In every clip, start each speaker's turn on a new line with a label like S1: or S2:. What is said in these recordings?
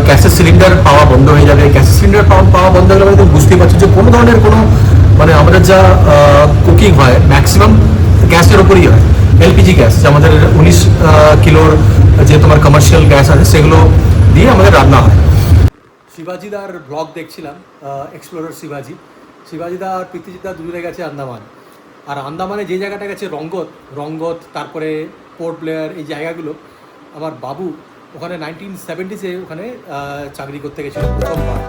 S1: গ্যাসের সিলিন্ডার পাওয়া বন্ধ হয়ে যাবে। গ্যাসের সিলিন্ডার পাওয়া বন্ধ হয়ে গেলে তুমি বুঝতেই পারছো যে কোনো ধরনের কোনো মানে আমাদের যা কুকিং হয় ম্যাক্সিমাম গ্যাসের ওপরই হয়। এলপিজি গ্যাস যে আমাদের 19 কিলোর যে তোমার কমার্শিয়াল গ্যাস আছে সেগুলো দিয়ে আমাদের রান্না হয়। শিবাজিদার ব্লগ দেখছিলাম, এক্সপ্লোরার শিবাজিদা আর প্রীতিজিদা দূরে গেছে আন্দামান। আর আন্দামানে যে জায়গাটা গেছে রঙ্গত, তারপরে পোর্ট ব্লেয়ার, এই জায়গাগুলো আমার বাবু ওখানে 1970s ওখানে চাকরি করতে গেছিল প্রথমবার।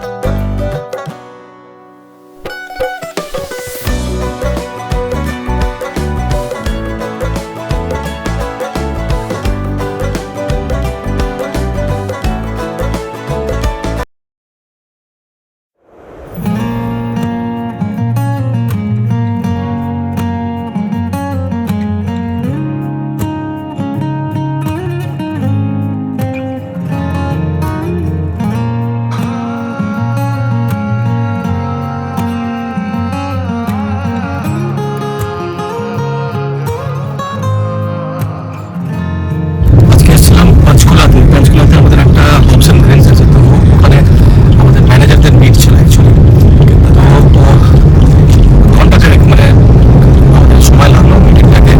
S1: पंचकुलाते আমাদের একটা অপশন গ্রেন্স আছে, তো ওখানে আমাদের ম্যানেজারদের মিট ছিল অ্যাকচুয়ালি। তো ঘন্টা চারেক মানে আমাদের সময় লাগলো মিটিংটাকে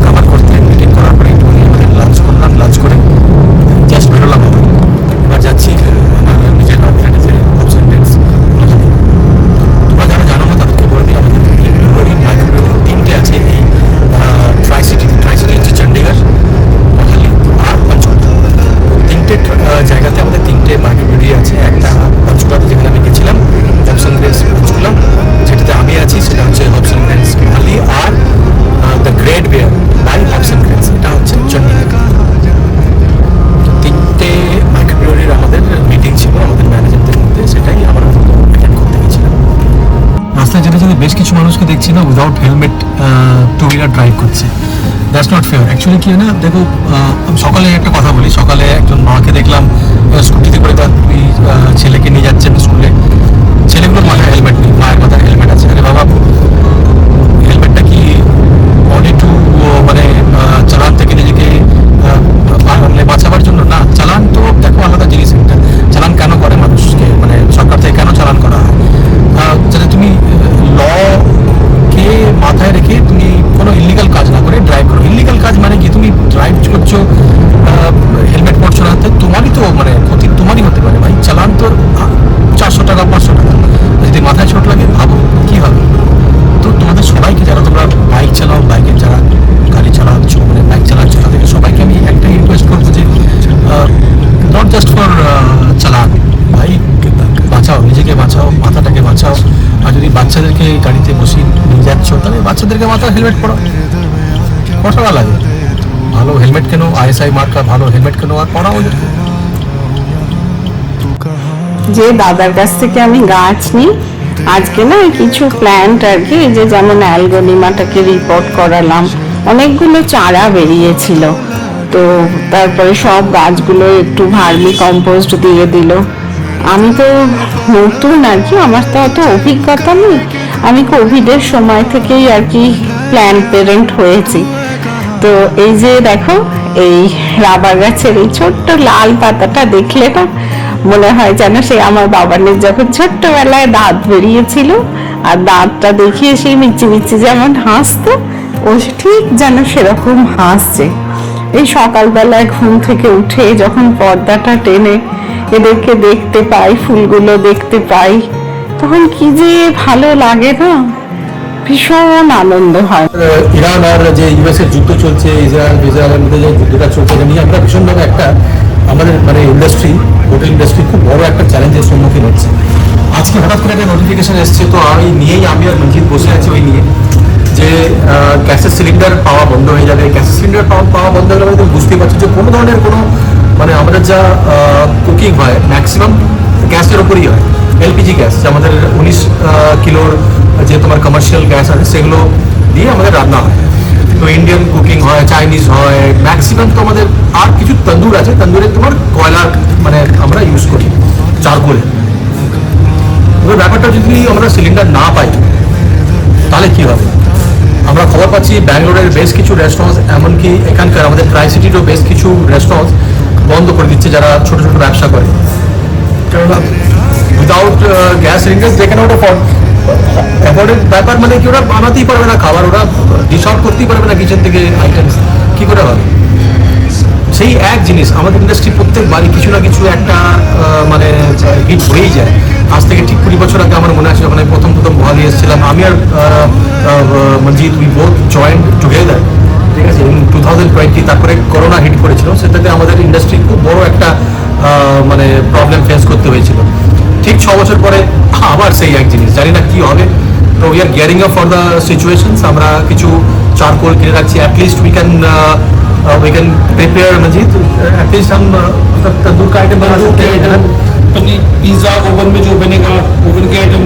S1: কভার করতে। মিটিং করার পরে একটু আমাদের লাঞ্চ করলাম, লাঞ্চ করে জাস্ট বেরোলাম। এবার যাচ্ছি আমার নিজের যে অপশন গ্রেন্স। তোমরা যারা জানো না তাদেরকে বলে দিই, আমাদের তিনটে আছে এই ট্রাই সিটি হচ্ছে চণ্ডীগড়, আর তিনটে জায়গাতে আমাদের তিনটে মার্কেট বেরিয়ে আছে। একটা পঞ্চকুলাতে যেখানে আমি গেছিলাম হবসন গ্রেন্স পঞ্চকুলা, যেটাতে আমি আছি সেটা হচ্ছে হবসন গ্রেন্স মালি, আর the great bear by Hobson greens এটা হচ্ছে চণ্ডীগড়। তিনটে মার্কেট বেরিয়ে আমাদের মিটিং ছিল আমাদের ম্যানেজারদের মধ্যে, সেটাই আমরা অ্যাটেন্ড করতে গেছিলাম। রাস্তায় যেতে যেতে বেশ কিছু মানুষকে দেখছি না without helmet two wheeler drive করছে। That's not fair actually. কি না দেখো, সকালে একটা কথা বলি, সকালে একজন মাকে দেখলাম স্কুটিতে করে তার ছেলেকে নিয়ে যাচ্ছেন স্কুলে। ছেলেগুলোর মাথায় হেলমেট নেই, মায়ের মাথায় হেলমেট আছে। আরে বাবা, হেলমেটটা কি অনলি টু মানে চালান থেকে নিজেকে বাঁচাবার জন্য না? চালান তো দেখো আলাদা জিনিস। একটা চালান কেন করে মানুষকে, মানে সরকার থেকে কেন চালান করা হয়? যাতে তুমি লকে মাথায় রেখে তুমি কোনো ইলিগাল কাজ না করে ড্রাইভ করো। ইলিগাল কাজ মানে কি? তুমি ড্রাইভ করছো, হেলমেট পরছো না, তো তোমারই তো মানে ক্ষতি তোমারই হতে পারে ভাই। চালান তো 400 টাকা 500 টাকা, যদি মাথায় চোট লাগে ভাবো কী হবে। তো তোমাদের সবাইকে, যারা তোমরা বাইক চালাও, বাইকের যারা গাড়ি চালাচ্ছ, মানে বাইক চালাচ্ছ, তাদেরকে সবাইকে আমি একটাই রিকোয়েস্ট করবো যে নট জাস্ট ফর চালান, ভাই বাঁচাও, নিজেকে বাঁচাও, মাথাটাকে বাঁচাও। আর যদি বাচ্চাদেরকে গাড়িতে বসিয়ে নিয়ে যাচ্ছ তাহলে বাচ্চাদেরকে মাথায় হেলমেট পরো। কত টাকা লাগে? ভালো হেলমেট কেনো, আইএসআই মার্কা ভালো হেলমেট কেনো, আর পড়াও ওদেরকে।
S2: যে দাদার কাছ থেকে আমি গাছ নিই আজকে না কিছু প্ল্যান্ট আর কি, যে যেমন অ্যালগোনিমাটাকে রিপোর্ট করালাম, অনেকগুলো চারা বেরিয়েছিল। তো তারপরে সব গাছগুলো একটু ভার্মি কম্পোস্ট দিয়ে দিল। আমি তো নতুন আর কি, আমার তো অত অভিজ্ঞতা নেই। আমি কোভিডের সময় থেকেই আর কি প্ল্যান্ট পেরেন্ট হয়েছি। তো এই যে দেখো, এই রাবার গাছের এই ছোট্ট লাল পাতাটা দেখলে না মনে হয় যেন সে আমার বাবানের যখন ছোট্টবেলায় দাঁত বেরিয়েছিল, আর দাঁতটা দেখিয়ে সেই মিচি মিচি যেমন হাসতো, ও ঠিক যেন সেরকম হাসছে। এই সকালবেলায় ঘুম থেকে উঠে যখন পর্দাটা টেনে এদেরকে দেখতে পাই, ফুলগুলো দেখতে পাই, তখন কি যে ভালো লাগে না, ভীষণ আনন্দ হয়।
S1: ইরান আর যে ইউএসের যুদ্ধ চলছে, ইসরায়েলের মধ্যে যে যুদ্ধটা চলছে, এটা নিয়ে আমরা ভীষণভাবে একটা আমাদের মানে ইন্ডাস্ট্রি, হোটেল ইন্ডাস্ট্রি খুব বড় একটা চ্যালেঞ্জের সম্মুখীন হচ্ছে। আজকে হঠাৎ করে একটা নোটিফিকেশন এসছে, তো আমি নিয়েই আমি আর মঞ্জিত বসে আছি ওই নিয়ে, যে গ্যাসের সিলিন্ডার পাওয়া বন্ধ হয়ে যাবে। গ্যাসের সিলিন্ডার পাওয়া বন্ধ হয়ে গেলে তুমি বুঝতেই পারছো যে কোনো ধরনের কোনো মানে আমাদের যা কুকিং হয় ম্যাক্সিমাম গ্যাসের ওপরই হয়। এলপিজি গ্যাস যে আমাদের 19 কিলোর যে তোমার কমার্শিয়াল গ্যাস আছে সেগুলো দিয়ে আমাদের রান্না হয়। তো ইন্ডিয়ান কুকিং হয়, চাইনিজ হয় ম্যাক্সিমাম। তো আমাদের আর কিছু তন্দুর আছে, তন্দুরে তোমার কয়লা মানে আমরা ইউজ করি, চারকোলে। ওই ব্যাপারটা যদি আমরা সিলিন্ডার না পাই তাহলে কী হবে? আমরা খবর পাচ্ছি ব্যাঙ্গালোরের বেশ কিছু রেস্টুরেন্ট, এমনকি এখানকার আমাদের ট্রাই সিটিরও বেশ কিছু রেস্টুরেন্ট বন্ধ করে দিচ্ছে যারা ছোটো ছোটো ব্যবসা করে। Without gas cylinder they can't অ্যাফোর্ডেড ব্যাপার, মানে কি ওরা বানাতেই পারবে না খাবার, ওরা ডিশ আউট করতেই পারবে না কিচেন থেকে আইটেমস, কী করে হবে? সেই এক জিনিস আমাদের ইন্ডাস্ট্রি প্রত্যেক বাড়ি কিছু না কিছু একটা মানে হিট হয়েই যায়। আজ থেকে ঠিক 20 বছর আগে আমার মনে আছে যখন আমি প্রথম বহালি এসেছিলাম, আমি আর Manjit we both joint together, ঠিক আছে, ইন 2020। তারপরে করোনা হিট করেছিল, সেটাতে আমাদের ইন্ডাস্ট্রি খুব বড় একটা মানে প্রবলেম ফেস করতে হয়েছিল। ঠিক 6 বছর পরে আবার সেই এক জিনিস, জানি না কি হবে। তো we are gearing up for the situations. আমরা কিছু চারকোল কিনে রাখছি, অ্যাটলিস্ট we can prepare मजीद एटलीस्ट हम तंदूर का आइटम बना सकते हैं,
S3: पिज्जा ओवन में जो बनेगा ओवन के आइटम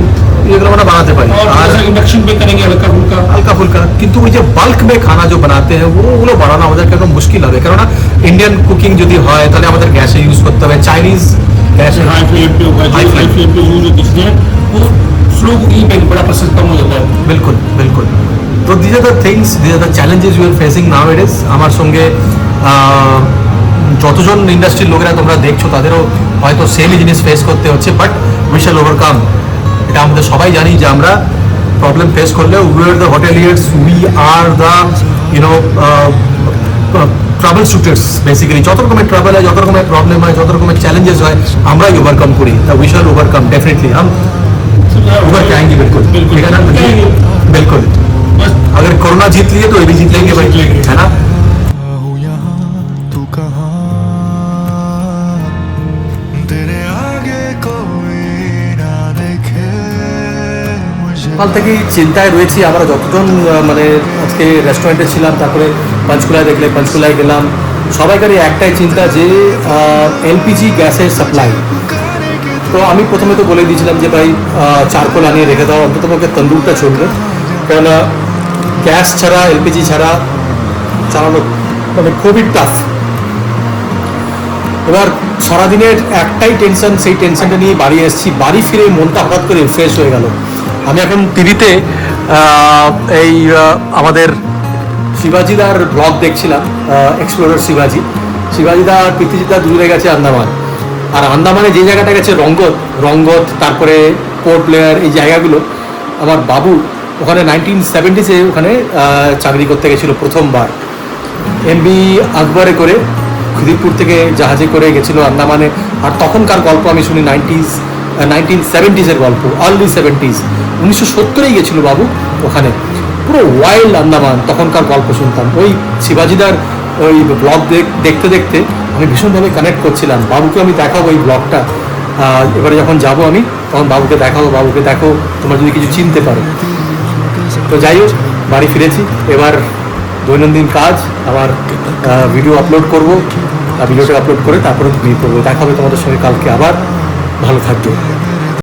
S1: এগুলো আমরা বানাতে পারি,
S3: और इंडक्शन पे करेंगे हल्का फुल्का।
S1: হালকা ফুলকা। কিন্তু ওই যে বাল্ক মে খানা जो बनाते हैं ওগুলো বানানো আমাদের একদম মুশকিল হবে, কেননা ইন্ডিয়ান কুকিং যদি হয় তাহলে আমাদের গ্যাসে ইউজ করতে হবে, চাইনিজ গ্যাসে
S3: हाई फ्लेम पे होगा,
S1: High
S3: जो
S1: flame।
S3: हाई फ्लेम पे यूज होती है वो स्लो कुकिंग पे बड़ा प्रोसेस कम हो जाता है।
S1: बिल्कुल बिल्कुल। তো these are the things, these are the challenges you are facing now it is. আমার সঙ্গে যতজন ইন্ডাস্ট্রির লোকেরা তোমরা দেখছো তাদেরও হয়তো সেমই জিনিস ফেস করতে হচ্ছে, বাট উই শ্যাল ওভারকাম। এটা আমাদের সবাই জানি যে আমরা প্রবলেম ফেস করলেও we are the hoteliers, we are the YONO travel shooters basically. যত রকমের ট্রাভেল হয়, যত রকমের প্রবলেম হয়, যত রকমের চ্যালেঞ্জেস হয়, আমরাই ওভারকাম করি। We shall overcome definitely. हम उभर के आएंगे बिल्कुल, ठीक है ना? बिल्कुल। अगर कोरोना जीत लिए तो ये भी जीत लेंगे भाई, है ना?
S4: हूँ यहाँ तू कहाँ, तेरे आगे कोई ना देखे मुझे।
S1: সকাল থেকেই চিন্তায় রয়েছি আমরা যতজন মানে আজকে রেস্টুরেন্টে ছিলাম, তারপরে পঞ্চকুলায় দেখলে, পঞ্চকুলায় গেলাম, সবাইকারই একটাই চিন্তা যে এলপিজি গ্যাসের সাপ্লাই। তো আমি প্রথমে তো বলে দিয়েছিলাম যে ভাই চারকোল আনিয়ে রেখে দাও, অন্তত পক্ষে তন্দুরটা চলবে, কেননা গ্যাস ছাড়া, এলপিজি ছাড়া চালানো মানে খুবই টাফ। এবার সারাদিনের একটাই টেনশন, সেই টেনশনটা নিয়ে বাড়ি এসেছি। বাড়ি ফিরে মনটা হঠাৎ করে ফ্রেশ হয়ে গেল। আমি এখন টিভিতে এই আমাদের শিবাজিদার ব্লগ দেখছিলাম, এক্সপ্লোরার শিবাজিদা আর প্রীতিজিদা দুজনে গেছে আন্দামান। আর আন্দামানে যে জায়গাটা গেছে রঙ্গত, তারপরে পোর্ট ব্লেয়ার, এই জায়গাগুলো, আমার বাবু ওখানে 1970s ওখানে চাকরি করতে গেছিলো প্রথমবার। এমবি আকবরে করে খিদিরপুর থেকে জাহাজে করে গেছিলো আন্দামানে। আর তখনকার গল্প আমি শুনি 1970s গল্প, আর্লি 70s, 1970-এই গেছিলো বাবু ওখানে। পুরো ওয়াইল্ড আন্দামান, তখনকার গল্প শুনতাম। ওই শিবাজিদার ওই ব্লগ দেখতে দেখতে আমি ভীষণভাবে কানেক্ট করছিলাম। বাবুকে আমি দেখাবো এই ব্লগটা, এবারে যখন যাব আমি তখন বাবুকে দেখাবো, বাবুকে দেখো তোমরা যদি কিছু চিনতে পারো। তো যাই হোক, বাড়ি ফিরেছি, এবার দৈনন্দিন কাজ, আবার ভিডিও আপলোড করবো, ভিডিওটা আপলোড করে তারপরে ঘুমিয়ে পড়বো। দেখা হবে তোমাদের সঙ্গে কালকে আবার। ভালো থাকবে।